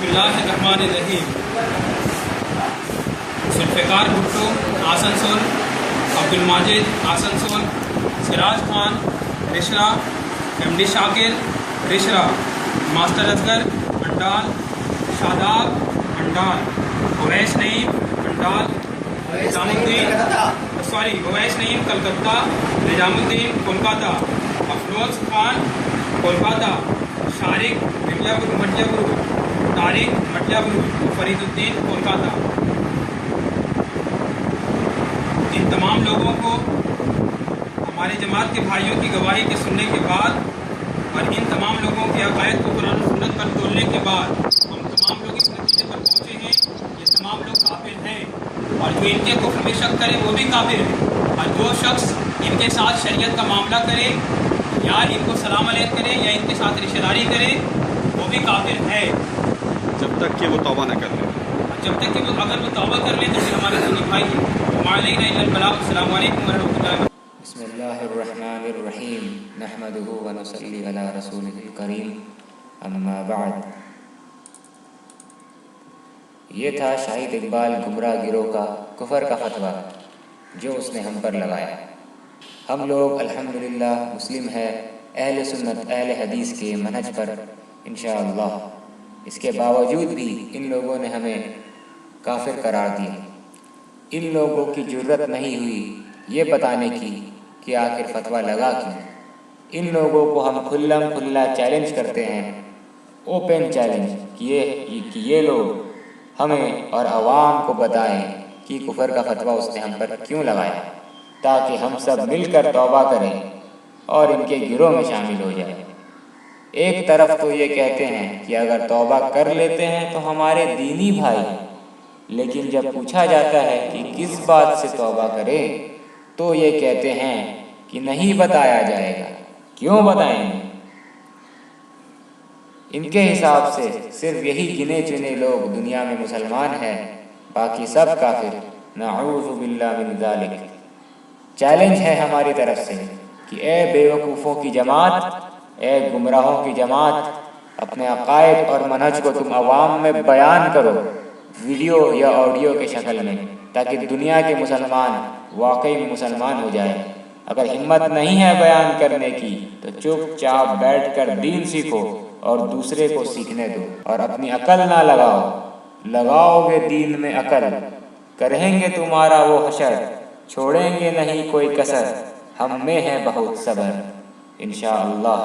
बिस्मिल्लाहिर्रहमानिर्रहीम। Zulfiqar Bhutto Asansol, Abdul Majid Asansol, Siraj Khan Rishra, MD Shakir Rishra, master Asghar Andal, Shadab Andal, Owais Naeem Andal, Owais Naeem Calcutta, Nizamuddin Kolkata, Afroz Khan Kolkata, Shariq Matiapur, Tariq Matiapur, Fariduddin Kolkata. इन तमाम लोगों को हमारे जमात के भाइयों की गवाही के सुनने के बाद और इन तमाम लोगों के अक़ायद को कुरान और सुन्नत पर तोलने के बाद हम तमाम लोग इस नतीजे पर पहुँचे हैं ये तमाम लोग काफिर हैं, और जो इनके कुफ्र में शक करे वो भी काफिर है, और जो शख्स इनके साथ शरीयत का मामला करे या इनको सलाम अलैह करे या इनके साथ रिश्तेदारी करे वो भी काफिर है, जब तक कि वो तौबा न कर ले। जब तक कि वो अगर वो तौबा कर ले तो फिर हमारे दीन भाई अस्सलाम वालेकुम वरहमतुल्लाहि। बिस्मिल्लाहिर्रहमानिर्रहीम नहमदुहु व नुसल्ली अला रसूलिहिल करीम अम्मा बाद। ये था शाहिद इकबाल गुमराह गिरोह का कुफर का फतवा जो उसने हम पर लगाया। हम लोग अल्हम्दुलिल्लाह मुस्लिम है, अहले सुन्नत अहले हदीस के मनहज पर इंशाअल्लाह। इसके बावजूद भी इन लोगों ने हमें काफिर करार दिया। इन लोगों की जुर्रत नहीं हुई ये बताने की कि आखिर फतवा लगा क्यों। इन लोगों को हम खुल्लम खुल्ला चैलेंज करते हैं, ओपन चैलेंज कि ये लोग हमें और आवाम को बताएं कि कुफर का फतवा उसने हम पर क्यों लगाया, ताकि हम सब मिलकर तौबा करें और इनके गिरोह में शामिल हो जाएं। एक तरफ तो ये कहते हैं कि अगर तौबा कर लेते हैं तो हमारे दीनी भाई, लेकिन जब पूछा जाता है कि किस बात से तौबा करें तो ये कहते हैं कि नहीं बताया जाएगा। क्यों बताएंगे? इनके हिसाब से सिर्फ यही गिने चुने लोग दुनिया में मुसलमान हैं, बाकी सब काफिर। नऊज़ु बिल्लाह मिन ज़ालिक। चैलेंज है हमारी तरफ से कि ए बेवकूफ़ों की जमात, ए गुमराहों की जमात, अपने अक़ायद और मनहज को तुम अवाम में बयान करो वीडियो या ऑडियो के शक्ल में, ताकि दुनिया के मुसलमान वाकई में मुसलमान हो जाए। अगर हिम्मत नहीं है बयान करने की तो चुपचाप बैठकर दीन सीखो और दूसरे को सीखने दो, और अपनी अकल ना लगाओ। लगाओगे दीन में अकल, करेंगे तुम्हारा वो हशर, छोड़ेंगे नहीं कोई कसर, हम में है बहुत सब्र इंशाअल्लाह।